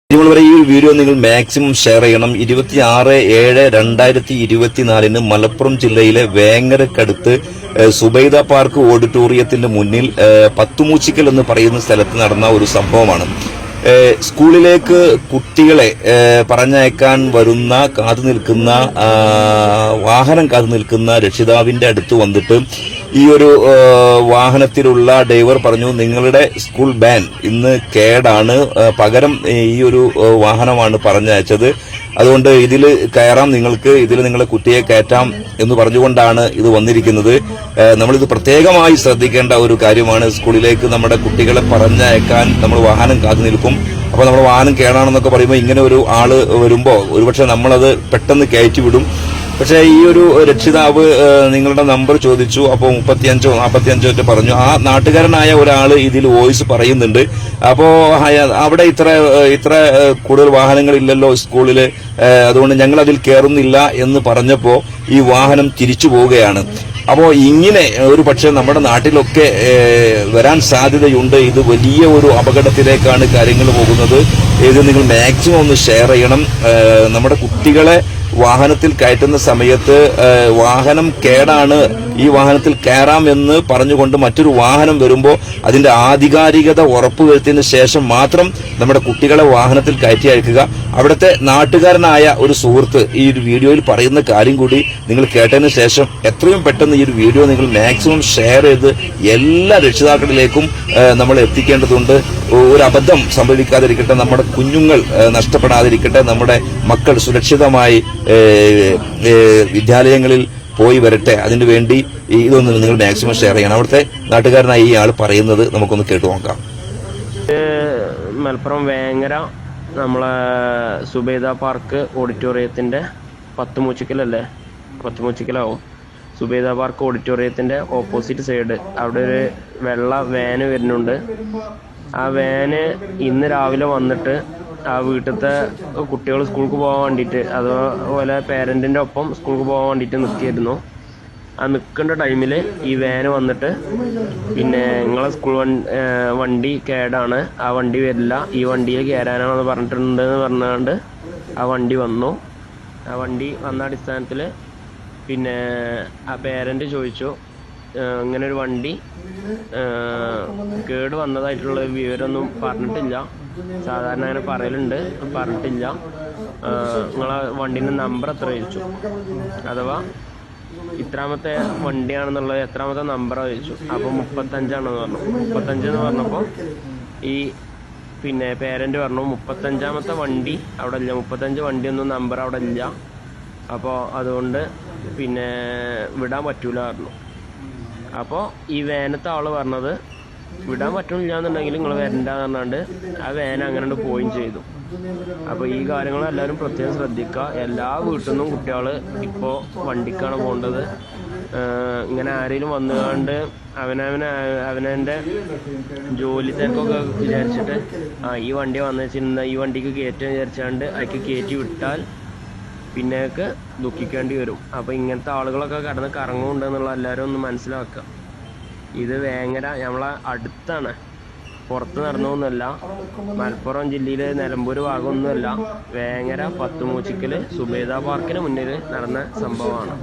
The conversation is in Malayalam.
വരെ ഈ വീഡിയോ നിങ്ങൾ മാക്സിമം ഷെയർ ചെയ്യണം. 26/7/2024 മലപ്പുറം ജില്ലയിലെ വേങ്ങരക്കടുത്ത് സുബൈദ പാർക്ക് ഓഡിറ്റോറിയത്തിന്റെ മുന്നിൽ പത്തുമൂച്ചിക്കൽ എന്ന് പറയുന്ന സ്ഥലത്ത് നടന്ന ഒരു സംഭവമാണ്. സ്കൂളിലേക്ക് കുട്ടികളെ പറഞ്ഞയക്കാൻ വരുന്ന വാഹനം കാത്തു നിൽക്കുന്ന രക്ഷിതാവിന്റെ അടുത്ത് വന്നിട്ട് ഈ ഒരു വാഹനത്തിലുള്ള ഡ്രൈവർ പറഞ്ഞു, നിങ്ങളുടെ സ്കൂൾ വാൻ ഇന്ന് കേടാണ്, പകരം ഈ ഒരു വാഹനമാണ് പറഞ്ഞയച്ചത്, അതുകൊണ്ട് ഇതിൽ കയറാം, നിങ്ങൾക്ക് ഇതിൽ നിങ്ങളെ കുട്ടിയെ കയറ്റാം എന്ന് പറഞ്ഞുകൊണ്ടാണ് ഇത് വന്നിരിക്കുന്നത്. നമ്മളിത് പ്രത്യേകമായി ശ്രദ്ധിക്കേണ്ട ഒരു കാര്യമാണ്. സ്കൂളിലേക്ക് നമ്മുടെ കുട്ടികളെ പറഞ്ഞയക്കാൻ നമ്മൾ വാഹനം കാത്തു നിൽക്കും. അപ്പോൾ നമ്മുടെ വാഹനം കേടാണെന്നൊക്കെ പറയുമ്പോൾ ഇങ്ങനെ ഒരു ആള് വരുമ്പോൾ ഒരുപക്ഷെ നമ്മളത് പെട്ടെന്ന് കയറ്റി വിടും. പക്ഷേ ഈ ഒരു രക്ഷിതാവ് നിങ്ങളുടെ നമ്പർ ചോദിച്ചു. അപ്പോൾ 35 45 പറഞ്ഞു. ആ നാട്ടുകാരനായ ഒരാൾ ഇതിൽ വോയിസ് പറയുന്നുണ്ട്. അപ്പോൾ അവിടെ ഇത്ര കൂടുതൽ വാഹനങ്ങളില്ലല്ലോ സ്കൂളിൽ, അതുകൊണ്ട് ഞങ്ങൾ അതിൽ കയറുന്നില്ല എന്ന് പറഞ്ഞപ്പോൾ ഈ വാഹനം തിരിച്ചു പോവുകയാണ്. അപ്പോൾ ഇങ്ങനെ ഒരു പക്ഷേ നമ്മുടെ നാട്ടിലൊക്കെ വരാൻ സാധ്യതയുണ്ട്. ഇത് വലിയ ഒരു അപകടത്തിലേക്കാണ് കാര്യങ്ങൾ പോകുന്നത്. ഇത് നിങ്ങൾ മാക്സിമം ഒന്ന് ഷെയർ ചെയ്യണം. നമ്മുടെ കുട്ടികളെ വാഹനത്തിൽ കയറ്റുന്ന സമയത്ത് വാഹനം കേടാണ്, ഈ വാഹനത്തിൽ കയറാം എന്ന് പറഞ്ഞുകൊണ്ട് മറ്റൊരു വാഹനം വരുമ്പോൾ അതിന്റെ ആധികാരികത ഉറപ്പുവരുത്തിയതിനു ശേഷം മാത്രം നമ്മുടെ കുട്ടികളെ വാഹനത്തിൽ കയറ്റി അയക്കുക. അവിടുത്തെ നാട്ടുകാരനായ ഒരു സുഹൃത്ത് ഈ ഒരു വീഡിയോയിൽ പറയുന്ന കാര്യം കൂടി നിങ്ങൾ കേട്ടതിന് ശേഷം എത്രയും പെട്ടെന്ന് ഈ ഒരു വീഡിയോ നിങ്ങൾ മാക്സിമം ഷെയർ ചെയ്ത് എല്ലാ രക്ഷിതാക്കളിലേക്കും നമ്മൾ എത്തിക്കേണ്ടതുണ്ട്. ഒരു അബദ്ധം സംഭവിക്കാതിരിക്കട്ടെ, നമ്മുടെ കുഞ്ഞുങ്ങൾ നഷ്ടപ്പെടാതിരിക്കട്ടെ, നമ്മുടെ മക്കൾ സുരക്ഷിതമായി വിദ്യാലയങ്ങളിൽ പോയി വരട്ടെ. അതിനുവേണ്ടി ഇതൊന്ന് നിങ്ങൾ മാക്സിമം ഷെയർ ചെയ്യണം. അവിടുത്തെ നാട്ടുകാരനായി ഈ ആൾ പറയുന്നത് നമുക്കൊന്ന് കേട്ടു നോക്കാം. മലപ്പുറം വേങ്ങര നമ്മളെ സുബൈദ പാർക്ക് ഓഡിറ്റോറിയത്തിന്റെ പത്തുമൂച്ചിക്കലാവും. സുബൈദ പാർക്ക് ഓഡിറ്റോറിയത്തിന്റെ ഓപ്പോസിറ്റ് സൈഡ് അവിടെ ഒരു വെള്ള വാന് വരുന്നുണ്ട്. ആ വാന് ഇന്ന് രാവിലെ വന്നിട്ട് ആ വീട്ടിലത്തെ കുട്ടികൾ സ്കൂൾക്ക് പോകാൻ വേണ്ടിയിട്ട്, അതുപോലെ പേരൻറ്റിൻ്റെ ഒപ്പം സ്കൂൾക്ക് പോകാൻ വേണ്ടിയിട്ട് നിൽക്കിയിരുന്നു. ആ നിൽക്കേണ്ട ടൈമിൽ ഈ വാന് വന്നിട്ട് പിന്നെ നിങ്ങളെ സ്കൂൾ വണ്ടി കേടാണ്, ആ വണ്ടി വരില്ല, ഈ വണ്ടിയിൽ കയറാനാണെന്ന് പറഞ്ഞിട്ടുണ്ടെന്ന് പറഞ്ഞുകൊണ്ട് ആ വണ്ടി വന്നു. ആ വണ്ടി വന്ന അടിസ്ഥാനത്തിൽ പിന്നെ ആ പേരൻ്റ് ചോദിച്ചു, ഇങ്ങനെ ഒരു വണ്ടി കേട് വന്നതായിട്ടുള്ള വിവരമൊന്നും പറഞ്ഞിട്ടില്ല, സാധാരണ അങ്ങനെ പറഞ്ഞിട്ടില്ല, നിങ്ങളെ വണ്ടീൻ്റെ നമ്പർ എത്ര ചോദിച്ചു, അഥവാ ഇത്രാമത്തെ വണ്ടിയാണെന്നുള്ളത് എത്രാമത്തെ നമ്പറാണ് ചോദിച്ചു. അപ്പോൾ 35 പറഞ്ഞു. 35 എന്ന് പറഞ്ഞപ്പോൾ ഈ പിന്നെ പേരൻ്റ് പറഞ്ഞു 35ാമത്തെ വണ്ടി അവിടെ ഇല്ല, 35 വണ്ടിയൊന്നും നമ്പർ അവിടെ ഇല്ല, അപ്പോൾ അതുകൊണ്ട് പിന്നെ വിടാൻ പറ്റൂല പറഞ്ഞു. അപ്പോൾ ഈ വാനത്തെ ആള് പറഞ്ഞത് വിടാൻ പറ്റില്ല എന്നുണ്ടെങ്കിൽ നിങ്ങൾ വരണ്ടെന്ന് പറഞ്ഞാണ്ട് ആ വാൻ അങ്ങനെ പോവുകയും ചെയ്തു. അപ്പോൾ ഈ കാര്യങ്ങൾ എല്ലാവരും പ്രത്യേകം ശ്രദ്ധിക്കുക. എല്ലാ വീട്ടിൽ നിന്നും കുട്ടികൾ ഇപ്പോൾ വണ്ടിക്കാണ് പോകേണ്ടത്. ഇങ്ങനെ ആരെങ്കിലും വന്നുകൊണ്ട് അവനവൻ്റെ ജോലി തിരക്കൊക്കെ വിചാരിച്ചിട്ട് ഈ വണ്ടി വന്നിരുന്ന ഈ വണ്ടിക്ക് കയറ്റാൻ വിചാരിച്ചാണ്ട് അതിക്ക് കയറ്റി വിട്ടാൽ പിന്നേക്ക് ദുഃഖിക്കേണ്ടി വരും. അപ്പോൾ ഇങ്ങനത്തെ ആളുകളൊക്കെ കടന്ന് കറങ്ങുന്നുണ്ടെന്നുള്ള എല്ലാവരും ഒന്ന് മനസ്സിലാക്കുക. ഇത് വേങ്ങര നമ്മളെ അടുത്താണ്, പുറത്ത് നടന്നൊന്നുമല്ല, മലപ്പുറം ജില്ലയിലെ നിലമ്പൂർ ഭാഗമൊന്നുമല്ല, വേങ്ങര പത്തുമൂച്ചിക്കൽ സുബൈദ പാർക്കിന് മുന്നിൽ നടന്ന സംഭവമാണ്.